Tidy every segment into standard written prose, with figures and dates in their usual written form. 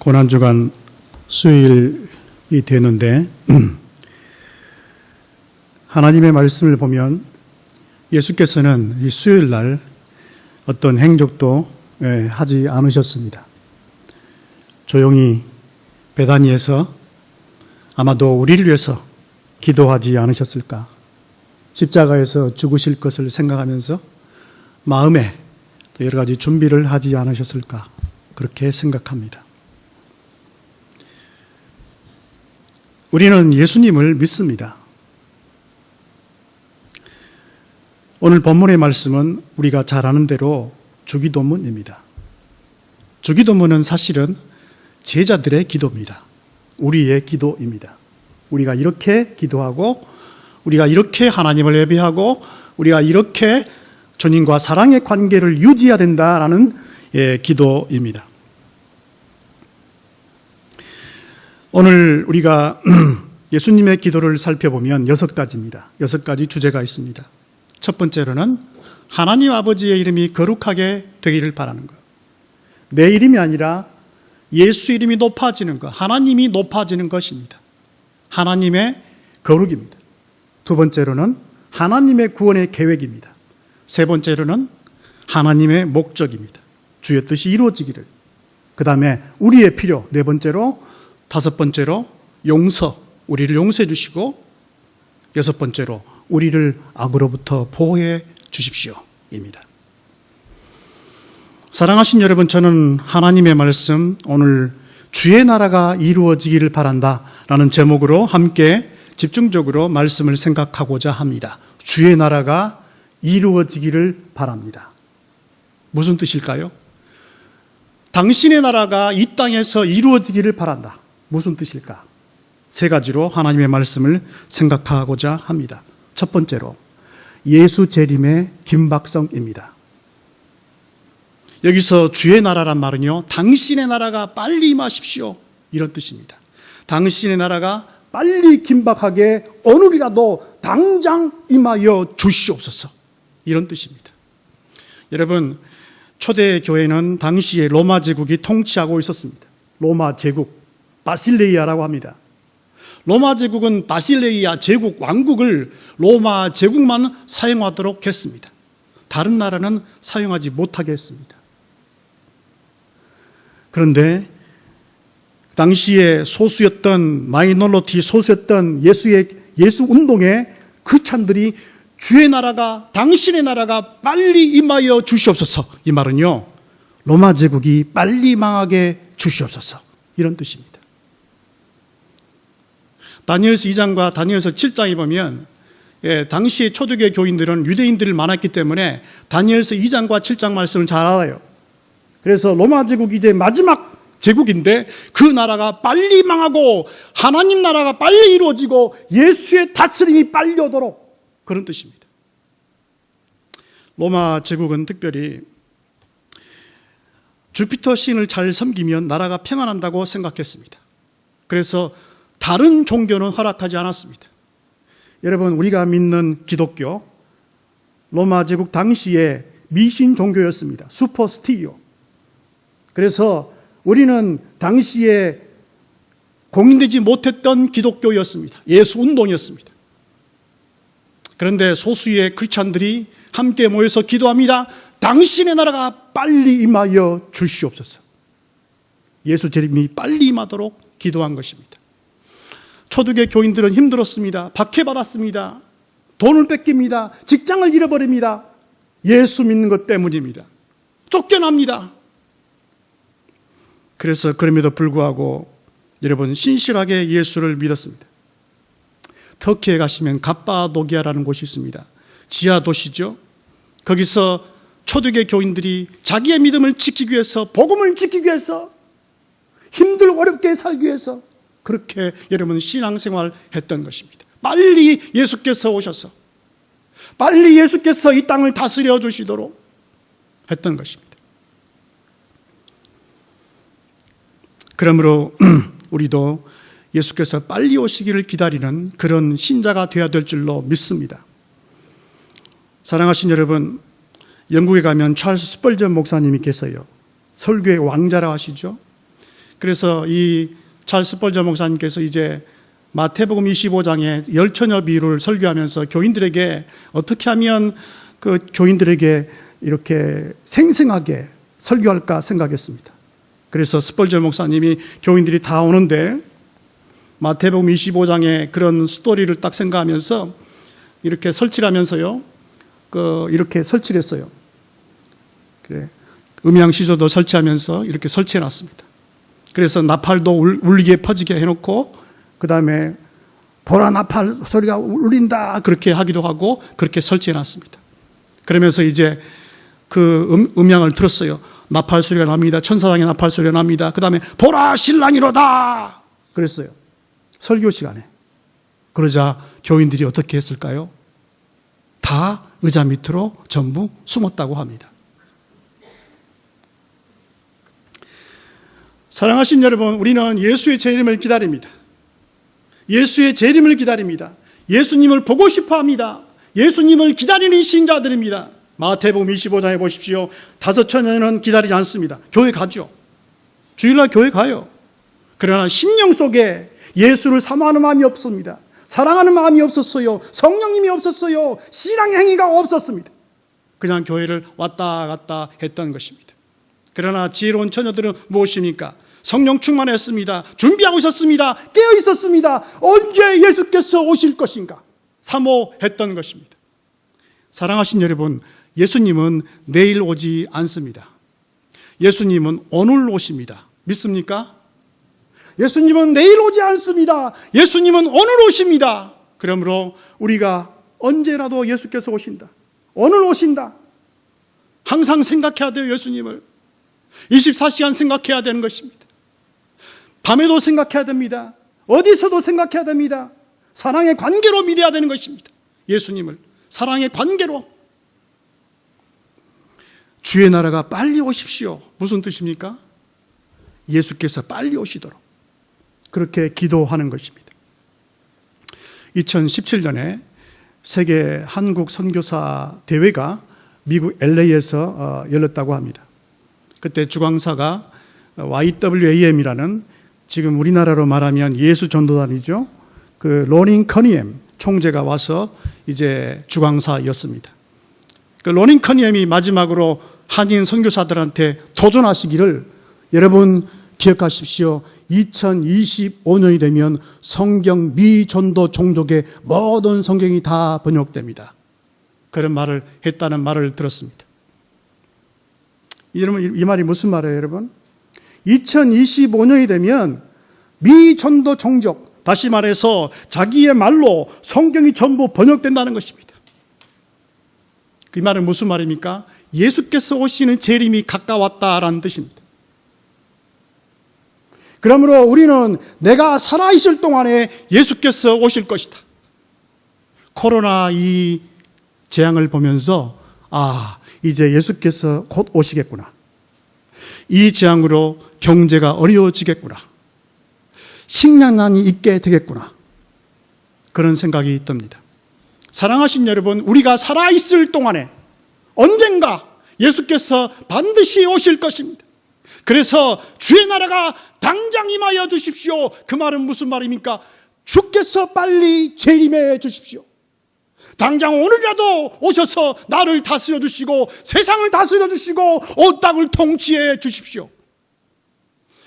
고난주간 수요일이 되는데 하나님의 말씀을 보면 예수께서는 이 수요일 날 어떤 행적도 하지 않으셨습니다. 조용히 베다니에서 아마도 우리를 위해서 기도하지 않으셨을까? 십자가에서 죽으실 것을 생각하면서 마음에 또 여러 가지 준비를 하지 않으셨을까? 그렇게 생각합니다. 우리는 예수님을 믿습니다. 오늘 본문의 말씀은 우리가 잘 아는 대로 주기도문입니다. 주기도문은 사실은 제자들의 기도입니다. 우리의 기도입니다. 우리가 이렇게 기도하고 우리가 이렇게 하나님을 예배하고 우리가 이렇게 주님과 사랑의 관계를 유지해야 된다라는 기도입니다. 오늘 우리가 예수님의 기도를 살펴보면 6가지입니다. 6가지 주제가 있습니다. 첫 번째로는 하나님 아버지의 이름이 거룩하게 되기를 바라는 것. 내 이름이 아니라 예수 이름이 높아지는 것, 하나님이 높아지는 것입니다. 하나님의 거룩입니다. 두 번째로는 하나님의 구원의 계획입니다. 세 번째로는 하나님의 목적입니다. 주의 뜻이 이루어지기를. 그 다음에 우리의 필요, 네 번째로, 다섯 번째로 용서, 우리를 용서해 주시고, 여섯 번째로 우리를 악으로부터 보호해 주십시오입니다. 사랑하신 여러분, 저는 하나님의 말씀, 오늘 주의 나라가 이루어지기를 바란다라는 제목으로 함께 집중적으로 말씀을 생각하고자 합니다. 주의 나라가 이루어지기를 바랍니다. 무슨 뜻일까요? 당신의 나라가 이 땅에서 이루어지기를 바란다. 무슨 뜻일까? 세 가지로 하나님의 말씀을 생각하고자 합니다. 첫 번째로 예수 재림의 긴박성입니다. 여기서 주의 나라란 말은요, 당신의 나라가 빨리 임하십시오, 이런 뜻입니다. 당신의 나라가 빨리 긴박하게 오늘이라도 당장 임하여 주시옵소서, 이런 뜻입니다. 여러분, 초대 교회는 당시에 로마 제국이 통치하고 있었습니다. 로마 제국, 바실레이아라고 합니다. 로마 제국은 바실레이아 제국, 왕국을 로마 제국만 사용하도록 했습니다. 다른 나라는 사용하지 못하게 했습니다. 그런데 당시에 소수였던, 마이너리티 소수였던 예수 운동의 크리스찬들이 주의 나라가, 당신의 나라가 빨리 임하여 주시옵소서, 이 말은요, 로마 제국이 빨리 망하게 주시옵소서, 이런 뜻입니다. 다니엘서 2장과 다니엘서 7장에 보면 당시의 초대교회 교인들은 유대인들이 많았기 때문에 다니엘서 2장과 7장 말씀을 잘 알아요. 그래서 로마 제국이 이제 마지막 제국인데 그 나라가 빨리 망하고 하나님 나라가 빨리 이루어지고 예수의 다스림이 빨리 오도록, 그런 뜻입니다. 로마 제국은 특별히 주피터 신을 잘 섬기면 나라가 평안한다고 생각했습니다. 그래서 다른 종교는 허락하지 않았습니다. 여러분, 우리가 믿는 기독교, 로마 제국 당시에 미신 종교였습니다. 슈퍼스티오. 그래서 우리는 당시에 공인되지 못했던 기독교였습니다. 예수 운동이었습니다. 그런데 소수의 크리스찬들이 함께 모여서 기도합니다. 당신의 나라가 빨리 임하여 주시옵소서. 예수 재림이 빨리 임하도록 기도한 것입니다. 초대교회 교인들은 힘들었습니다. 박해받았습니다. 돈을 뺏깁니다. 직장을 잃어버립니다. 예수 믿는 것 때문입니다. 쫓겨납니다. 그래서 그럼에도 불구하고 여러분, 신실하게 예수를 믿었습니다. 터키에 가시면 갑바도기아라는 곳이 있습니다. 지하 도시죠. 거기서 초대교회 교인들이 자기의 믿음을 지키기 위해서, 복음을 지키기 위해서, 힘들고 어렵게 살기 위해서 그렇게 여러분 신앙생활 했던 것입니다. 빨리 예수께서 오셔서, 빨리 예수께서 이 땅을 다스려 주시도록 했던 것입니다. 그러므로 우리도 예수께서 빨리 오시기를 기다리는 그런 신자가 되어야 될 줄로 믿습니다. 사랑하신 여러분, 영국에 가면 찰스 스펄전 목사님이 계세요. 설교의 왕자라 하시죠. 그래서 이 찰스 스펄전 목사님께서 이제 마태복음 25장에 열처녀 비유를 설교하면서 교인들에게 어떻게 하면 그 교인들에게 이렇게 생생하게 설교할까 생각했습니다. 그래서 스펄전 목사님이 교인들이 다 오는데 마태복음 25장에 그런 스토리를 딱 생각하면서 이렇게 설치를 하면서요, 이렇게 설치를 했어요. 그래. 음향시조도 설치하면서 이렇게 설치해 놨습니다. 그래서 나팔도 울리게 퍼지게 해놓고, 그 다음에 보라 나팔 소리가 울린다 그렇게 하기도 하고 그렇게 설치해 놨습니다. 그러면서 이제 그 음향을 들었어요. 나팔 소리가 납니다. 천사장의 나팔 소리가 납니다. 그 다음에 보라 신랑이로다 그랬어요. 설교 시간에. 그러자 교인들이 어떻게 했을까요? 다 의자 밑으로 전부 숨었다고 합니다. 사랑하신 여러분, 우리는 예수의 재림을 기다립니다. 예수의 재림을 기다립니다. 예수님을 보고 싶어 합니다. 예수님을 기다리는 신자들입니다. 마태복음 25장에 보십시오. 5처녀는 기다리지 않습니다. 교회 가죠. 주일날 교회 가요. 그러나 심령 속에 예수를 사모하는 마음이 없습니다. 사랑하는 마음이 없었어요. 성령님이 없었어요. 신앙의 행위가 없었습니다. 그냥 교회를 왔다 갔다 했던 것입니다. 그러나 지혜로운 처녀들은 무엇입니까? 성령 충만했습니다. 준비하고 있었습니다. 깨어 있었습니다. 언제 예수께서 오실 것인가 사모했던 것입니다. 사랑하신 여러분, 예수님은 내일 오지 않습니다. 예수님은 오늘 오십니다. 믿습니까? 예수님은 내일 오지 않습니다. 예수님은 오늘 오십니다. 그러므로 우리가 언제라도 예수께서 오신다. 오늘 오신다. 항상 생각해야 돼요. 예수님을 24시간 생각해야 되는 것입니다. 밤에도 생각해야 됩니다. 어디서도 생각해야 됩니다. 사랑의 관계로 믿어야 되는 것입니다. 예수님을 사랑의 관계로. 주의 나라가 빨리 오십시오. 무슨 뜻입니까? 예수께서 빨리 오시도록 그렇게 기도하는 것입니다. 2017년에 세계 한국 선교사 대회가 미국 LA에서 열렸다고 합니다. 그때 주광사가 YWAM이라는, 지금 우리나라로 말하면 예수 전도단이죠. 그 로닝 커니엠 총재가 와서 이제 주광사였습니다. 그 로닝 커니엠이 마지막으로 한인 선교사들한테 도전하시기를, 여러분 기억하십시오. 2025년이 되면 성경 미전도 종족의 모든 성경이 다 번역됩니다. 그런 말을 했다는 말을 들었습니다. 여러분, 이 말이 무슨 말이에요, 여러분? 2025년이 되면 미전도 종족, 다시 말해서 자기의 말로 성경이 전부 번역된다는 것입니다. 그 말은 무슨 말입니까? 예수께서 오시는 재림이 가까웠다라는 뜻입니다. 그러므로 우리는 내가 살아있을 동안에 예수께서 오실 것이다. 코로나 이 재앙을 보면서 이제 예수께서 곧 오시겠구나. 이 재앙으로 경제가 어려워지겠구나. 식량난이 있게 되겠구나. 그런 생각이 듭니다. 사랑하신 여러분, 우리가 살아있을 동안에 언젠가 예수께서 반드시 오실 것입니다. 그래서 주의 나라가 당장 임하여 주십시오. 그 말은 무슨 말입니까? 주께서 빨리 재림해 주십시오. 당장 오늘이라도 오셔서 나를 다스려 주시고 세상을 다스려 주시고 온 땅을 통치해 주십시오.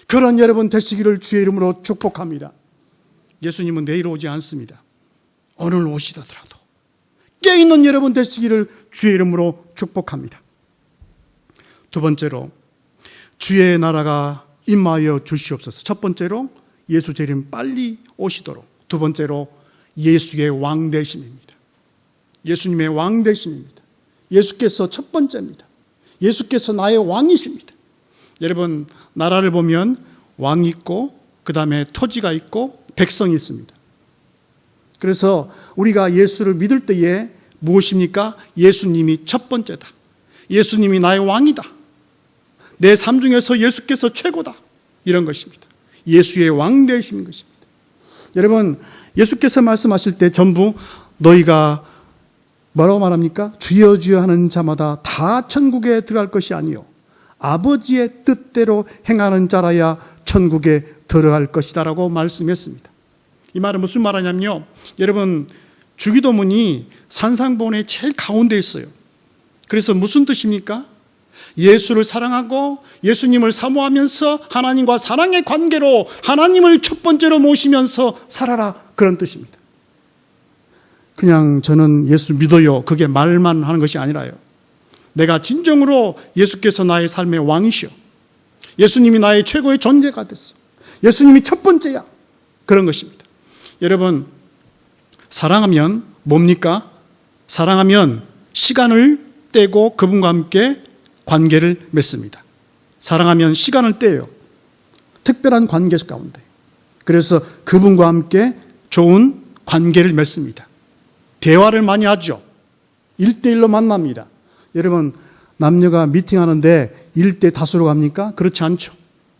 그런 여러분 되시기를 주의 이름으로 축복합니다. 예수님은 내일 오지 않습니다. 오늘 오시더라도 깨어있는 여러분 되시기를 주의 이름으로 축복합니다. 두 번째로, 주의 나라가 임하여 주시옵소서. 첫 번째로 예수 재림 빨리 오시도록. 두 번째로 예수의 왕되심입니다. 예수님의 왕되심입니다. 예수께서 첫 번째입니다. 예수께서 나의 왕이십니다. 여러분, 나라를 보면 왕이 있고 그 다음에 토지가 있고 백성이 있습니다. 그래서 우리가 예수를 믿을 때에 무엇입니까? 예수님이 첫 번째다. 예수님이 나의 왕이다. 내 삶 중에서 예수께서 최고다. 이런 것입니다. 예수의 왕 되시는 것입니다. 여러분, 예수께서 말씀하실 때 전부 너희가 뭐라고 말합니까? 주여 주여 하는 자마다 다 천국에 들어갈 것이 아니요 아버지의 뜻대로 행하는 자라야 천국에 들어갈 것이다라고 말씀했습니다. 이 말은 무슨 말하냐면요, 여러분, 주기도문이 산상본의 제일 가운데 있어요. 그래서 무슨 뜻입니까? 예수를 사랑하고 예수님을 사모하면서 하나님과 사랑의 관계로 하나님을 첫 번째로 모시면서 살아라, 그런 뜻입니다. 그냥 저는 예수 믿어요, 그게 말만 하는 것이 아니라요, 내가 진정으로 예수께서 나의 삶의 왕이시오, 예수님이 나의 최고의 존재가 됐어, 예수님이 첫 번째야, 그런 것입니다. 여러분, 사랑하면 뭡니까? 사랑하면 시간을 떼고 그분과 함께 관계를 맺습니다. 사랑하면 시간을 떼요, 특별한 관계 가운데. 그래서 그분과 함께 좋은 관계를 맺습니다. 대화를 많이 하죠. 1대1로 만납니다. 여러분, 남녀가 미팅하는데 1대 다수로 갑니까? 그렇지 않죠.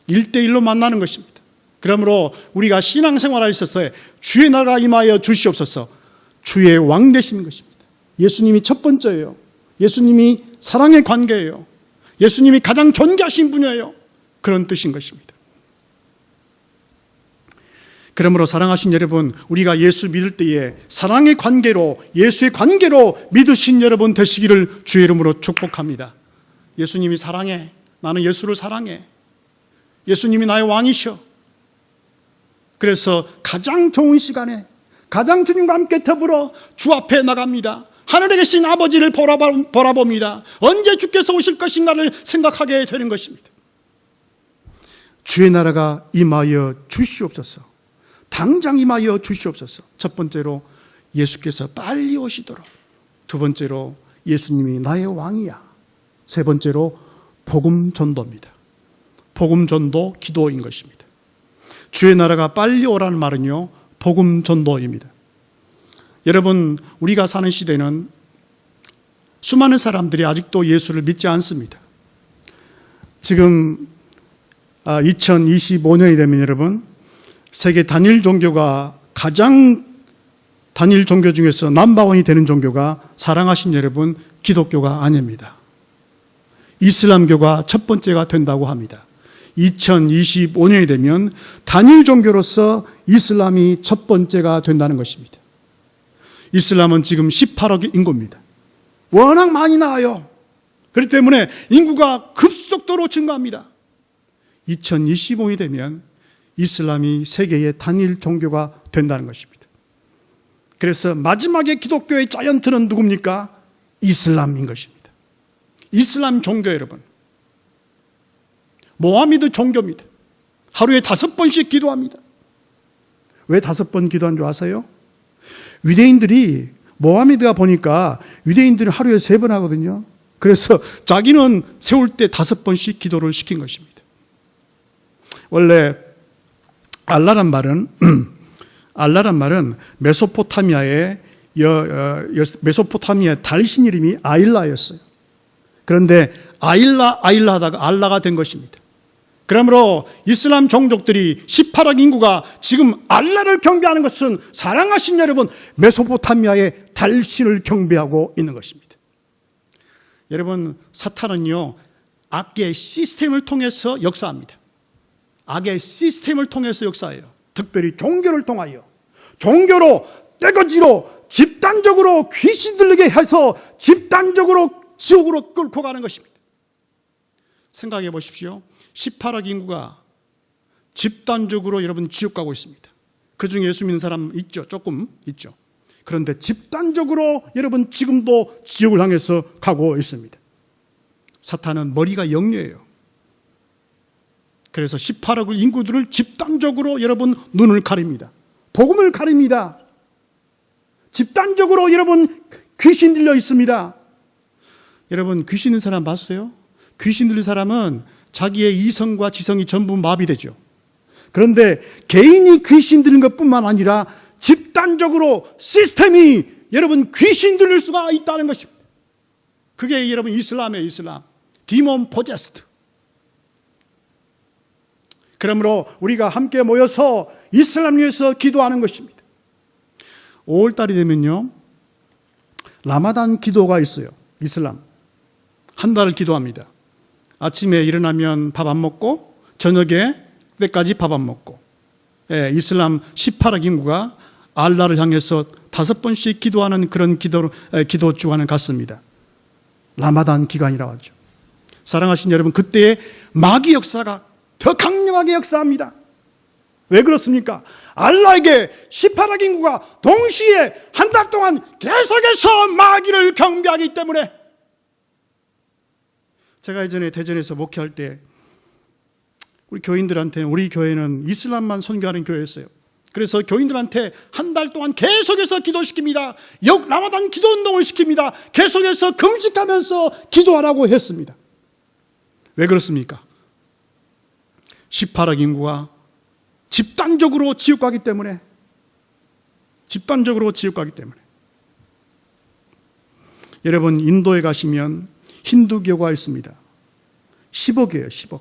1대1로 만나는 것입니다. 그러므로 우리가 신앙생활에 있어서 주의 나라가 임하여 주시옵소서, 주의 왕 되시는 것입니다. 예수님이 첫 번째예요. 예수님이 사랑의 관계예요. 예수님이 가장 존귀하신 분이에요. 그런 뜻인 것입니다. 그러므로 사랑하신 여러분, 우리가 예수 믿을 때에 사랑의 관계로, 예수의 관계로 믿으신 여러분 되시기를 주의 이름으로 축복합니다. 예수님이 사랑해. 나는 예수를 사랑해. 예수님이 나의 왕이셔. 그래서 가장 좋은 시간에 가장 주님과 함께 더불어 주 앞에 나갑니다. 하늘에 계신 아버지를 바라봅니다. 언제 주께서 오실 것인가를 생각하게 되는 것입니다. 주의 나라가 임하여 주시옵소서. 당장 임하여 주시옵소서. 첫 번째로 예수께서 빨리 오시도록, 두 번째로 예수님이 나의 왕이야, 세 번째로 복음 전도입니다. 복음 전도 기도인 것입니다. 주의 나라가 빨리 오라는 말은요, 복음 전도입니다. 여러분, 우리가 사는 시대는 수많은 사람들이 아직도 예수를 믿지 않습니다. 지금 2025년이 되면 여러분, 세계 단일 종교가 가장 단일 종교 중에서 넘버원이 되는 종교가 사랑하신 여러분, 기독교가 아닙니다. 이슬람교가 첫 번째가 된다고 합니다. 2025년이 되면 단일 종교로서 이슬람이 첫 번째가 된다는 것입니다. 이슬람은 지금 18억 인구입니다. 워낙 많이 나와요. 그렇기 때문에 인구가 급속도로 증가합니다. 2025년이 되면 이슬람이 세계의 단일 종교가 된다는 것입니다. 그래서 마지막에 기독교의 자이언트는 누굽니까? 이슬람인 것입니다. 이슬람 종교 여러분, 모하미드 종교입니다. 하루에 5번씩 기도합니다. 왜 5번 기도한 줄 아세요? 유대인들이, 모하미드가 보니까 유대인들은 하루에 3번 하거든요. 그래서 자기는 세울 때 5번씩 기도를 시킨 것입니다. 원래 알라란 말은 메소포타미아의 달신 이름이 아일라였어요. 그런데 아일라 하다가 알라가 된 것입니다. 그러므로 이슬람 종족들이 18억 인구가 지금 알라를 경배하는 것은 사랑하신 여러분, 메소포타미아의 달신을 경배하고 있는 것입니다. 여러분, 사탄은요, 악의 시스템을 통해서 역사합니다. 악의 시스템을 통해서 역사해요. 특별히 종교를 통하여, 종교로 떼거지로 집단적으로 귀신 들리게 해서 집단적으로 지옥으로 끌고 가는 것입니다. 생각해 보십시오. 18억 인구가 집단적으로 여러분 지옥 가고 있습니다. 그 중에 예수 믿는 사람 있죠? 조금 있죠. 그런데 집단적으로 여러분 지금도 지옥을 향해서 가고 있습니다. 사탄은 머리가 영리해요. 그래서 18억 인구들을 집단적으로 여러분 눈을 가립니다. 복음을 가립니다. 집단적으로 여러분 귀신 들려 있습니다. 여러분, 귀신 있는 사람 봤어요? 귀신 들린 사람은 자기의 이성과 지성이 전부 마비되죠. 그런데 개인이 귀신 들린 것뿐만 아니라 집단적으로 시스템이 여러분 귀신 들릴 수가 있다는 것입니다. 그게 여러분 이슬람이에요. 이슬람. 디몬 포제스트. 그러므로 우리가 함께 모여서 이슬람 위해서 기도하는 것입니다. 5월달이 되면요, 라마단 기도가 있어요. 이슬람. 한 달을 기도합니다. 아침에 일어나면 밥 안 먹고 저녁에 때까지 밥 안 먹고, 이슬람 18억 인구가 알라를 향해서 5번씩 기도하는 그런 기도 주간을 갖습니다. 라마단 기간이라고 하죠. 사랑하신 여러분, 그때의 마귀 역사가 더 강력하게 역사합니다. 왜 그렇습니까? 알라에게 18억 인구가 동시에 한 달 동안 계속해서 마귀를 경배하기 때문에. 제가 예전에 대전에서 목회할 때 우리 교인들한테, 우리 교회는 이슬람만 선교하는 교회였어요. 그래서 교인들한테 한 달 동안 계속해서 기도시킵니다. 라마단 기도운동을 시킵니다. 계속해서 금식하면서 기도하라고 했습니다. 왜 그렇습니까? 18억 인구가 집단적으로 지옥 가기 때문에. 여러분, 인도에 가시면 힌두교가 있습니다. 10억이에요, 10억.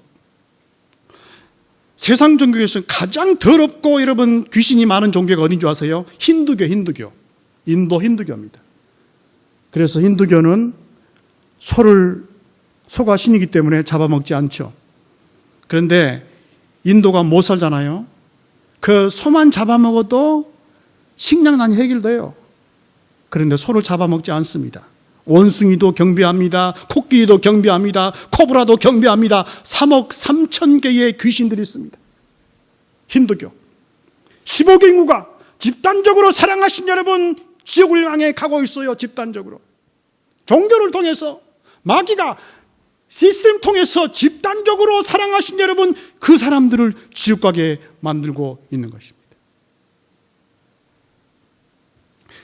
세상 종교에서 가장 더럽고 여러분 귀신이 많은 종교가 어딘 줄 아세요? 힌두교. 인도 힌두교입니다. 그래서 힌두교는 소가 신이기 때문에 잡아먹지 않죠. 그런데 인도가 못 살잖아요. 그 소만 잡아먹어도 식량난이 해결돼요. 그런데 소를 잡아먹지 않습니다. 원숭이도 경배합니다. 코끼리도 경배합니다. 코브라도 경배합니다. 3억 3천 개의 귀신들이 있습니다. 힌두교 15개 인구가 집단적으로 사랑하신 여러분 지옥을 향해 가고 있어요. 집단적으로 종교를 통해서 마귀가 시스템 통해서 집단적으로 사랑하신 여러분 그 사람들을 지옥 가게 만들고 있는 것입니다.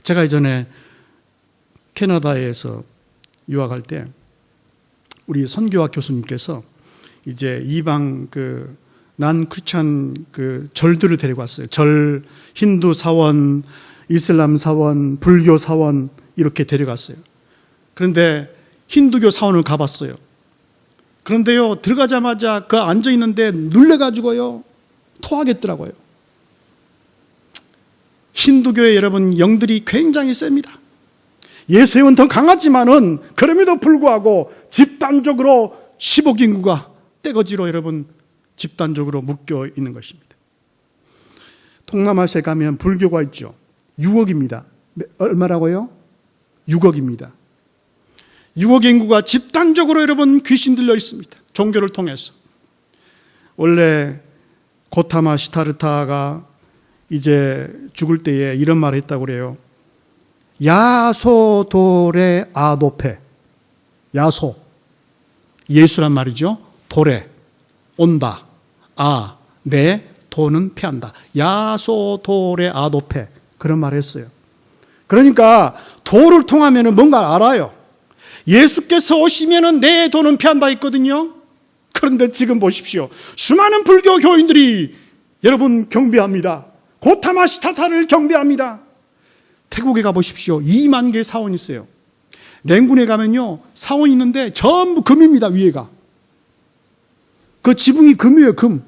제가 이전에 캐나다에서 유학할 때 우리 선교학 교수님께서 이제 이방 난 크리스찬 절들을 데리고 왔어요. 절, 힌두 사원, 이슬람 사원, 불교 사원 이렇게 데려갔어요. 그런데 힌두교 사원을 가봤어요. 그런데요, 들어가자마자 그 앉아 있는데 눌려가지고요 토하겠더라고요. 힌두교의 여러분 영들이 굉장히 셉니다. 예수의 영은 더 강하지만은 그럼에도 불구하고 집단적으로 10억 인구가 떼거지로 여러분 집단적으로 묶여 있는 것입니다. 동남아시아에 가면 불교가 있죠. 6억입니다. 얼마라고요? 6억입니다. 6억 인구가 집단적으로 여러분 귀신 들려 있습니다. 종교를 통해서. 원래 고타마 시타르타가 이제 죽을 때에 이런 말을 했다고 그래요. 야소도레 아도페. 야소. 예수란 말이죠. 도레. 온다. 내 도는 패한다. 야소도레 아도페. 그런 말을 했어요. 그러니까 도를 통하면 뭔가 알아요. 예수께서 오시면 내 도는 패한다 했거든요. 그런데 지금 보십시오. 수많은 불교 교인들이 여러분 경배합니다. 고타마 시타타를 경배합니다. 태국에 가보십시오. 2만 개 사원이 있어요. 랭군에 가면요 사원이 있는데 전부 금입니다. 위에가 그 지붕이 금이에요. 금.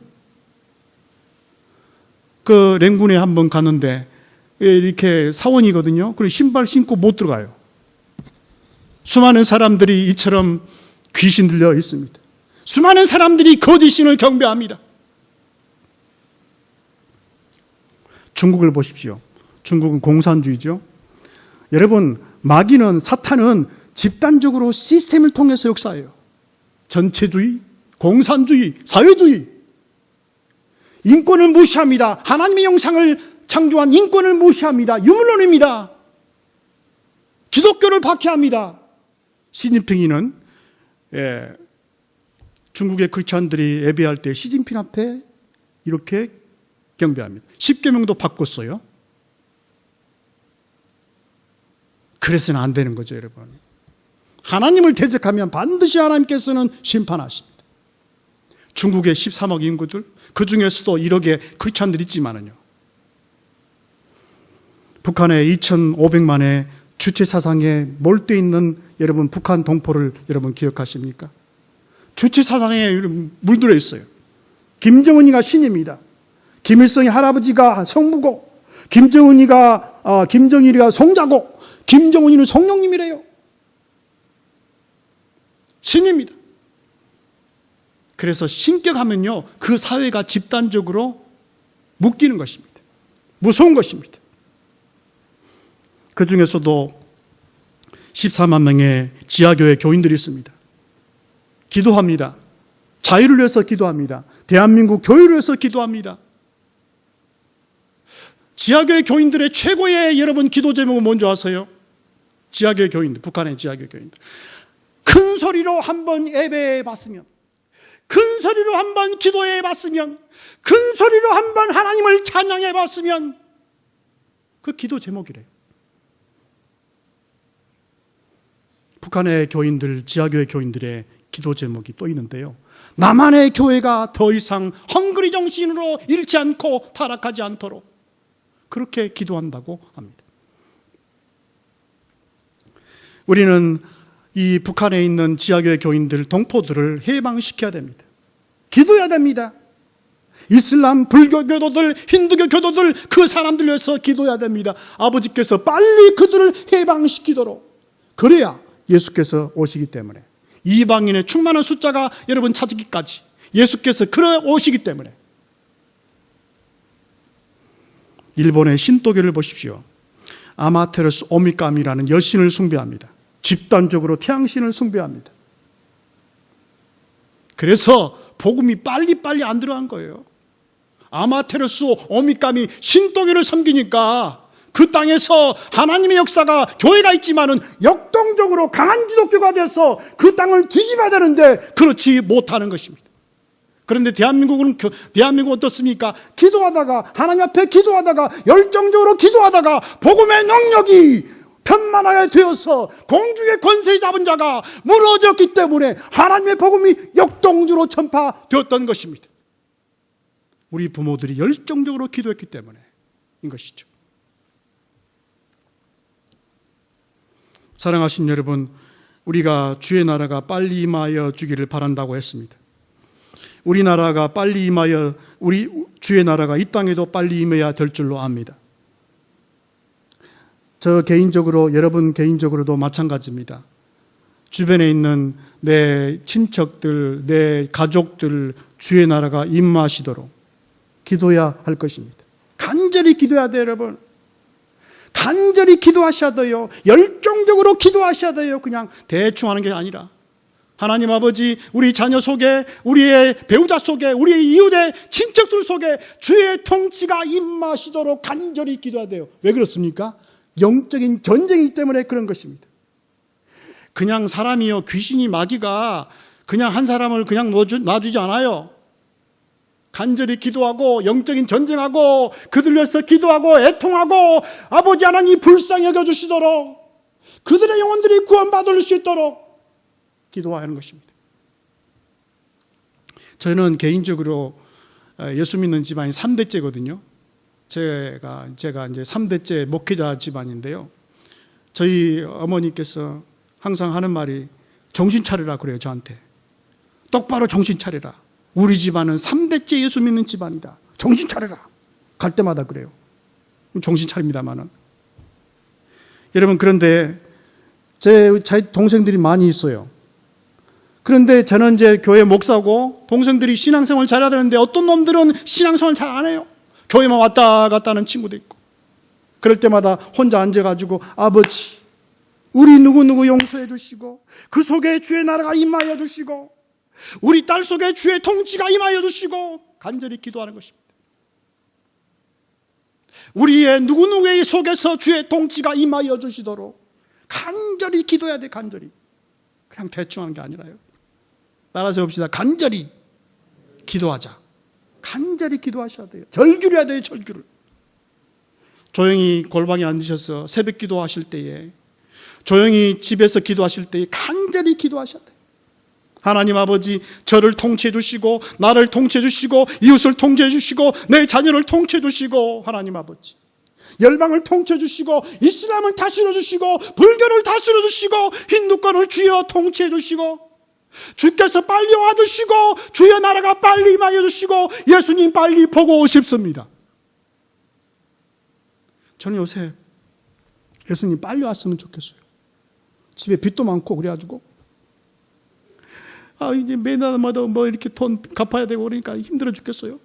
그 랭군에 한번 갔는데 이렇게 사원이거든요. 그리고 신발 신고 못 들어가요. 수많은 사람들이 이처럼 귀신 들려 있습니다. 수많은 사람들이 거짓신을 경배합니다. 중국을 보십시오. 중국은 공산주의죠. 여러분, 마귀는, 사탄은 집단적으로 시스템을 통해서 역사해요. 전체주의, 공산주의, 사회주의. 인권을 무시합니다. 하나님의 형상을 창조한 인권을 무시합니다. 유물론입니다. 기독교를 박해합니다. 시진핑이는 중국의 크리스찬들이 예배할 때 시진핑 앞에 이렇게 경배합니다. 10계명도 바꿨어요. 그래서는 안 되는 거죠, 여러분. 하나님을 대적하면 반드시 하나님께서는 심판하십니다. 중국의 13억 인구들, 그 중에서도 1억의 크리스찬들이 있지만은요. 북한의 2,500만의 주체 사상에 몰두해 있는 여러분 북한 동포를 여러분 기억하십니까? 주체 사상에 물들어 있어요. 김정은이가 신입니다. 김일성의 할아버지가 성부고, 김정일이가 성자고, 김정은이는 성령님이래요. 신입니다. 그래서 신격하면요, 그 사회가 집단적으로 묶이는 것입니다. 무서운 것입니다. 그 중에서도 14만 명의 지하교회 교인들이 있습니다. 기도합니다. 자유를 위해서 기도합니다. 대한민국 교회를 위해서 기도합니다. 지하교회 교인들의 최고의 여러분 기도 제목은 뭔지 아세요? 지하교회 교인들, 북한의 지하교회 교인들. 큰 소리로 한번 예배해 봤으면, 큰 소리로 한번 기도해 봤으면, 큰 소리로 한번 하나님을 찬양해 봤으면, 그 기도 제목이래요. 북한의 교인들, 지하교회 교인들의 기도 제목이 또 있는데요. 남한의 교회가 더 이상 헝그리 정신으로 잃지 않고 타락하지 않도록 그렇게 기도한다고 합니다. 우리는 이 북한에 있는 지하교회 교인들, 동포들을 해방시켜야 됩니다. 기도해야 됩니다. 이슬람, 불교 교도들, 힌두교 교도들, 그 사람들 위해서 기도해야 됩니다. 아버지께서 빨리 그들을 해방시키도록. 그래야 예수께서 오시기 때문에, 이방인의 충만한 숫자가 여러분 찾기까지 예수께서 그래 오시기 때문에. 일본의 신도교를 보십시오. 아마테라스 오미카미라는 여신을 숭배합니다. 집단적으로 태양신을 숭배합니다. 그래서 복음이 빨리빨리 안 들어간 거예요. 아마테라스 오미카미 신도교를 섬기니까 그 땅에서 하나님의 역사가, 교회가 있지만은 역동적으로 강한 기독교가 돼서 그 땅을 뒤집어야 되는데 그렇지 못하는 것입니다. 그런데 대한민국은 어떻습니까? 기도하다가, 하나님 앞에 기도하다가, 열정적으로 기도하다가 복음의 능력이 편만하게 되어서 공중의 권세 잡은 자가 무너졌기 때문에 하나님의 복음이 역동적으로 전파되었던 것입니다. 우리 부모들이 열정적으로 기도했기 때문에인 것이죠. 사랑하신 여러분, 우리가 주의 나라가 빨리 임하여 주기를 바란다고 했습니다. 우리나라가 빨리 임하여, 우리 주의 나라가 이 땅에도 빨리 임해야 될 줄로 압니다. 저 개인적으로, 여러분 개인적으로도 마찬가지입니다. 주변에 있는 내 친척들, 내 가족들, 주의 나라가 임하시도록 기도해야 할 것입니다. 간절히 기도해야 돼요, 여러분. 간절히 기도하셔야 돼요. 열정적으로 기도하셔야 돼요. 그냥 대충 하는 게 아니라. 하나님 아버지, 우리 자녀 속에, 우리의 배우자 속에, 우리의 이웃의 친척들 속에 주의 통치가 임하시도록 간절히 기도해야 돼요. 왜 그렇습니까? 영적인 전쟁이기 때문에 그런 것입니다. 그냥 사람이요, 귀신이, 마귀가 그냥 한 사람을 그냥 놔주지 않아요. 간절히 기도하고 영적인 전쟁하고 그들 위해서 기도하고 애통하고 아버지 하나님 불쌍히 여겨주시도록, 그들의 영혼들이 구원받을 수 있도록 기도하는 것입니다. 저는 개인적으로 예수 믿는 집안이 3대째거든요. 제가 이제 3대째 목회자 집안인데요. 저희 어머니께서 항상 하는 말이 정신 차리라 그래요, 저한테. 똑바로 정신 차리라. 우리 집안은 3대째 예수 믿는 집안이다. 정신 차려라. 갈 때마다 그래요. 정신 차립니다만은. 여러분, 그런데 제 동생들이 많이 있어요. 그런데 저는 이제 교회 목사고 동생들이 신앙생활 잘해야 되는데 어떤 놈들은 신앙생활 잘 안 해요. 교회만 왔다 갔다 하는 친구도 있고. 그럴 때마다 혼자 앉아가지고 아버지, 우리 누구누구 용서해 주시고 그 속에 주의 나라가 임하여 주시고 우리 딸 속에 주의 통치가 임하여 주시고 간절히 기도하는 것입니다. 우리의 누구누구의 속에서 주의 통치가 임하여 주시도록 간절히 기도해야 돼. 간절히. 그냥 대충 하는 게 아니라요. 따라서 봅시다. 간절히 기도하자. 간절히 기도하셔야 돼요. 절규를 해야 돼요. 절규를. 조용히 골방에 앉으셔서 새벽 기도하실 때에, 조용히 집에서 기도하실 때에 간절히 기도하셔야 돼요. 하나님 아버지, 저를 통치해 주시고 나를 통치해 주시고 이웃을 통치해 주시고 내 자녀를 통치해 주시고, 하나님 아버지 열방을 통치해 주시고 이슬람을 다스려 주시고 불교를 다스려 주시고 힌두교를 주여 통치해 주시고, 주께서 빨리 와주시고 주의 나라가 빨리 임하여 주시고 예수님 빨리 보고 싶습니다. 저는 요새 예수님 빨리 왔으면 좋겠어요. 집에 빚도 많고 그래가지고 이제 매달마다 뭐 이렇게 돈 갚아야 되고 그러니까 힘들어 죽겠어요.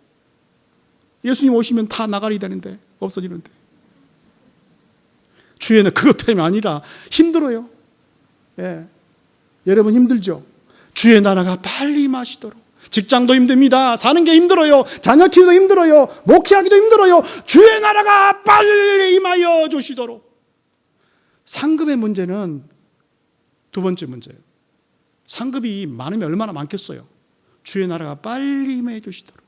예수님 오시면 다 나가리 되는데, 없어지는데. 주에는 그것 때문에 아니라 힘들어요. 예. 여러분 힘들죠? 주의 나라가 빨리 임하시도록. 직장도 힘듭니다. 사는 게 힘들어요. 자녀 키우기도 힘들어요. 목회하기도 힘들어요. 주의 나라가 빨리 임하여 주시도록. 상급의 문제는 두 번째 문제예요. 상급이 많으면 얼마나 많겠어요. 주의 나라가 빨리 임해 주시도록.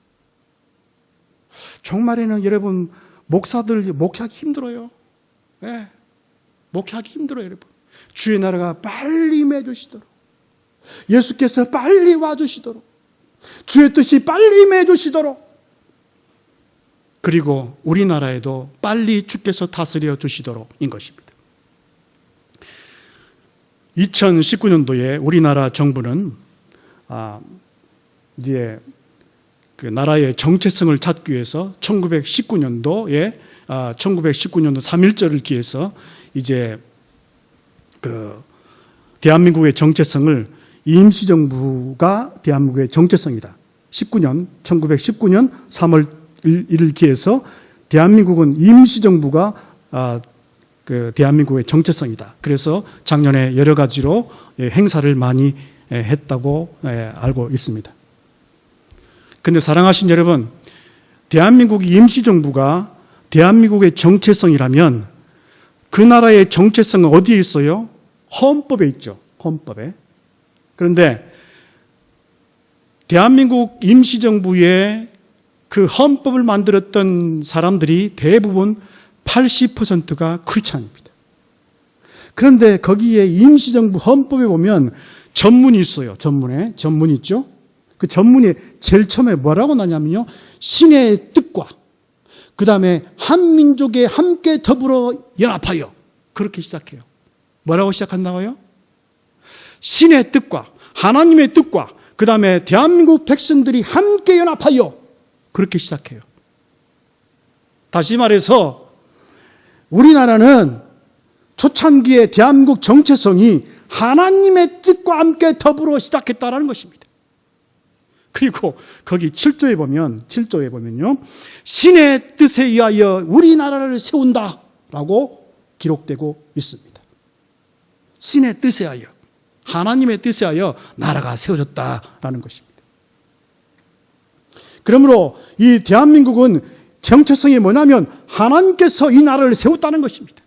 종말에는 여러분 목사들 목회하기 힘들어요. 네. 목회하기 힘들어요, 여러분. 주의 나라가 빨리 임해 주시도록. 예수께서 빨리 와 주시도록. 주의 뜻이 빨리 임해 주시도록. 그리고 우리나라에도 빨리 주께서 다스려 주시도록인 것입니다. 2019년도에 우리나라 정부는 이제 그 나라의 정체성을 찾기 위해서 1919년도 3.1절을 기해서 이제 그 대한민국의 정체성을 임시정부가 대한민국의 정체성이다. 1919년 3월 1일 기해서 대한민국은 임시정부가 그 대한민국의 정체성이다. 그래서 작년에 여러 가지로 행사를 많이 했다고 알고 있습니다. 근데 사랑하신 여러분, 대한민국 임시정부가 대한민국의 정체성이라면 그 나라의 정체성은 어디에 있어요? 헌법에 있죠. 헌법에. 그런데 대한민국 임시정부의 그 헌법을 만들었던 사람들이 대부분 80%가 크리스찬입니다. 그런데 거기에 임시정부 헌법에 보면 전문이 있어요. 전문이 있죠. 그 전문이 제일 처음에 뭐라고 나냐면요, 신의 뜻과 그 다음에 한민족에 함께 더불어 연합하여, 그렇게 시작해요. 뭐라고 시작한다고요? 신의 뜻과 하나님의 뜻과 그 다음에 대한민국 백성들이 함께 연합하여, 그렇게 시작해요. 다시 말해서 우리나라는 초창기에 대한민국 정체성이 하나님의 뜻과 함께 더불어 시작했다라는 것입니다. 그리고 거기 7조에 보면요, 신의 뜻에 의하여 우리나라를 세운다라고 기록되고 있습니다. 신의 뜻에 의하여, 하나님의 뜻에 의하여 나라가 세워졌다라는 것입니다. 그러므로 이 대한민국은 정체성이 뭐냐면 하나님께서 이 나라를 세웠다는 것입니다.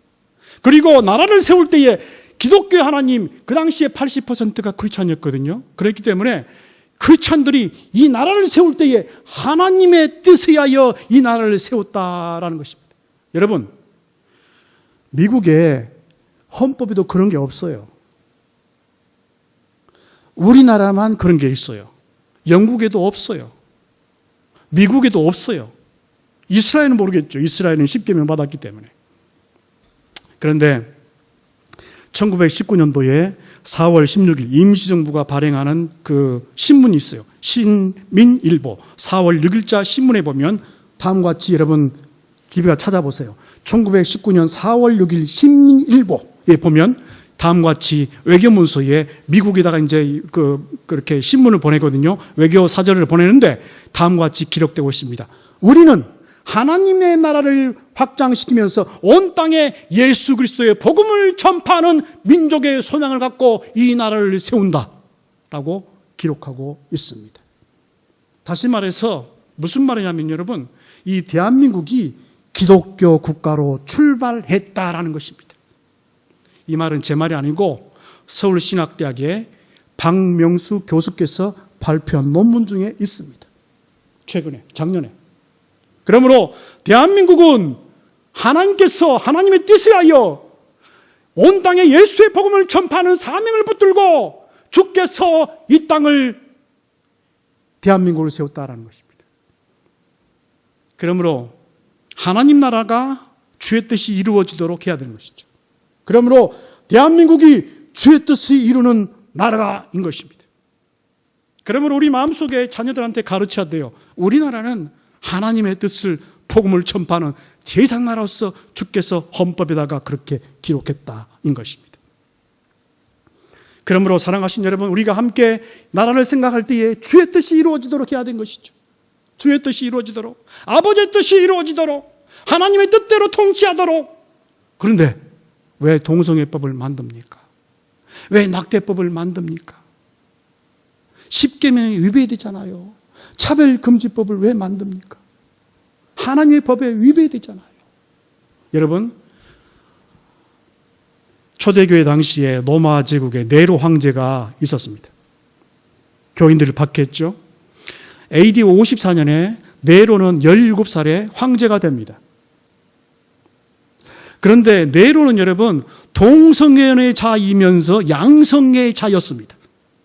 그리고 나라를 세울 때에 기독교 하나님, 그 당시에 80%가 크리스찬이었거든요. 그렇기 때문에 크리스찬들이 이 나라를 세울 때에 하나님의 뜻에 의하여 이 나라를 세웠다라는 것입니다. 여러분, 미국의 헌법에도 그런 게 없어요. 우리나라만 그런 게 있어요. 영국에도 없어요. 미국에도 없어요. 이스라엘은 모르겠죠. 이스라엘은 10계명 받았기 때문에. 그런데 1919년도에 4월 16일 임시정부가 발행하는 그 신문이 있어요. 신민일보 4월 6일자 신문에 보면 다음과 같이 여러분 집에 가 찾아보세요. 1919년 4월 6일 신민일보에 보면 다음과 같이 외교문서에 미국에다가 이제 그렇게 신문을 보내거든요. 외교 사절을 보내는데 다음과 같이 기록되고 있습니다. 우리는 하나님의 나라를 확장시키면서 온 땅에 예수 그리스도의 복음을 전파하는 민족의 소명을 갖고 이 나라를 세운다라고 기록하고 있습니다. 다시 말해서 무슨 말이냐면 여러분, 이 대한민국이 기독교 국가로 출발했다라는 것입니다. 이 말은 제 말이 아니고 서울신학대학의 박명수 교수께서 발표한 논문 중에 있습니다. 최근에, 작년에. 그러므로 대한민국은 하나님께서 하나님의 뜻에 하여 온 땅에 예수의 복음을 전파하는 사명을 붙들고 주께서 이 땅을 대한민국을 세웠다라는 것입니다. 그러므로 하나님 나라가 주의 뜻이 이루어지도록 해야 되는 것이죠. 그러므로 대한민국이 주의 뜻을 이루는 나라인 것입니다. 그러므로 우리 마음속에 자녀들한테 가르쳐야 돼요. 우리나라는 하나님의 뜻을 복음을 전파하는 제사장 나라로서 주께서 헌법에다가 그렇게 기록했다인 것입니다. 그러므로 사랑하신 여러분, 우리가 함께 나라를 생각할 때에 주의 뜻이 이루어지도록 해야 되는 것이죠. 주의 뜻이 이루어지도록, 아버지의 뜻이 이루어지도록, 하나님의 뜻대로 통치하도록. 그런데 왜 동성애법을 만듭니까? 왜 낙태법을 만듭니까? 십계명에 위배되잖아요. 차별금지법을 왜 만듭니까? 하나님의 법에 위배되잖아요. 여러분, 초대교회 당시에 로마 제국에 네로 황제가 있었습니다. 교인들을 박해했죠. AD 54년에 네로는 17살에 황제가 됩니다. 그런데 네로는 여러분 동성애의 자이면서 양성애의 자였습니다.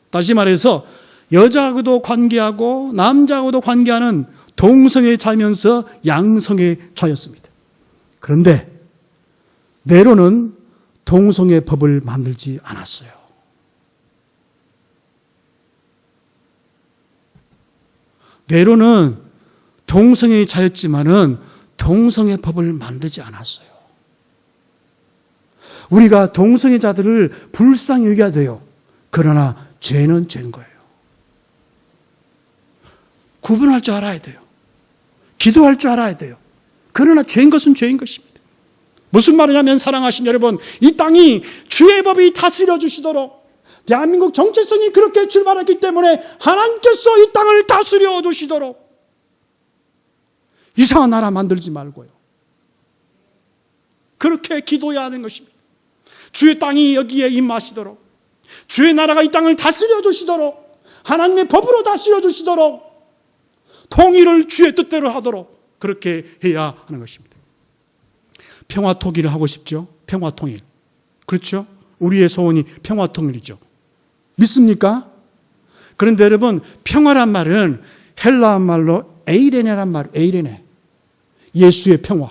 다시 말해서 여자하고도 관계하고 남자하고도 관계하는 동성애의 자이면서 양성애의 자였습니다. 그런데 네로는 동성애 법을 만들지 않았어요. 네로는 동성애의 자였지만은 동성애 법을 만들지 않았어요. 우리가 동성애자들을 불쌍히 여겨야 돼요. 그러나 죄는 죄인 거예요. 구분할 줄 알아야 돼요. 기도할 줄 알아야 돼요. 그러나 죄인 것은 죄인 것입니다. 무슨 말이냐면 사랑하신 여러분, 이 땅이 주의 법이 다스려 주시도록, 대한민국 정체성이 그렇게 출발했기 때문에 하나님께서 이 땅을 다스려 주시도록 이상한 나라 만들지 말고요. 그렇게 기도해야 하는 것입니다. 주의 땅이 여기에 임하시도록, 주의 나라가 이 땅을 다스려 주시도록, 하나님의 법으로 다스려 주시도록, 통일을 주의 뜻대로 하도록 그렇게 해야 하는 것입니다. 평화통일을 하고 싶죠? 평화통일. 그렇죠? 우리의 소원이 평화통일이죠. 믿습니까? 그런데 여러분, 평화란 말은 헬라어 말로 에이레네란 말, 에이레네. 예수의 평화.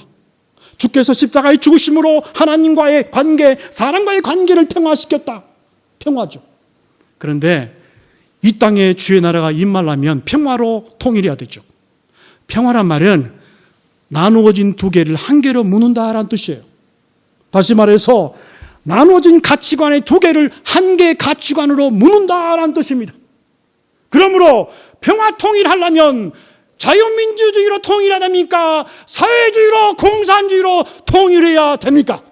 주께서 십자가의 죽으심으로 하나님과의 관계, 사람과의 관계를 평화시켰다. 평화죠. 그런데 이 땅에 주의 나라가 임하려면 평화로 통일해야 되죠. 평화란 말은 나누어진 두 개를 한 개로 무는다라는 뜻이에요. 다시 말해서 나누어진 가치관의 두 개를 한 개의 가치관으로 무는다라는 뜻입니다. 그러므로 평화 통일하려면 자유민주주의로 통일해야 됩니까? 사회주의로, 공산주의로 통일해야 됩니까?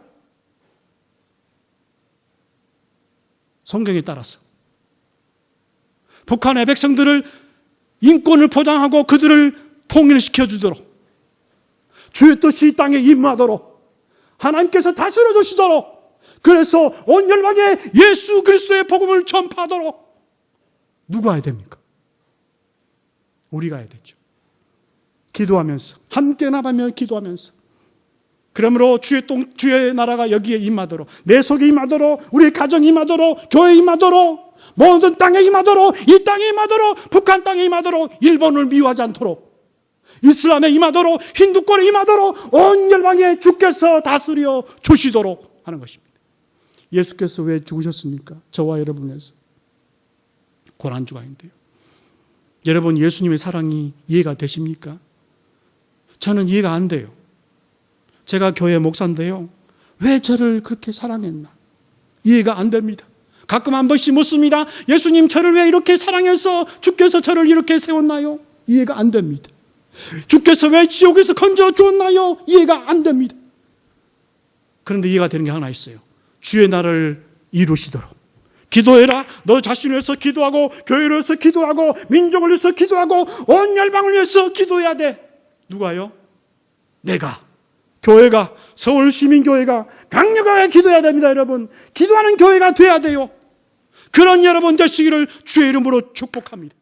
성경에 따라서 북한의 백성들을 인권을 보장하고 그들을 통일시켜 주도록, 주의 뜻이 이 땅에 임하도록, 하나님께서 다스려 주시도록, 그래서 온 열방에 예수 그리스도의 복음을 전파하도록 누가 해야 됩니까? 우리가 해야 되죠. 기도하면서, 함께 나가며 기도하면서. 그러므로 주의 나라가 여기에 임하도록, 내 속에 임하도록, 우리 가정에 임하도록, 교회에 임하도록, 모든 땅에 임하도록, 이 땅에 임하도록, 북한 땅에 임하도록, 일본을 미워하지 않도록, 이슬람에 임하도록, 힌두권에 임하도록, 온 열방에 주께서 다스려 주시도록 하는 것입니다. 예수께서 왜 죽으셨습니까? 저와 여러분을 위해서. 고난주간인데요. 여러분, 예수님의 사랑이 이해가 되십니까? 저는 이해가 안 돼요. 제가 교회 목사인데요, 왜 저를 그렇게 사랑했나? 이해가 안 됩니다. 가끔 한 번씩 묻습니다. 예수님, 저를 왜 이렇게 사랑해서 주께서 저를 이렇게 세웠나요? 이해가 안 됩니다. 주께서 왜 지옥에서 건져 주었나요? 이해가 안 됩니다. 그런데 이해가 되는 게 하나 있어요. 주의 나라를 이루시도록 기도해라. 너 자신을 위해서 기도하고, 교회를 위해서 기도하고, 민족을 위해서 기도하고, 온 열방을 위해서 기도해야 돼. 누가요? 내가, 교회가, 서울시민교회가 강력하게 기도해야 됩니다. 여러분, 기도하는 교회가 돼야 돼요. 그런 여러분 되시기를 주의 이름으로 축복합니다.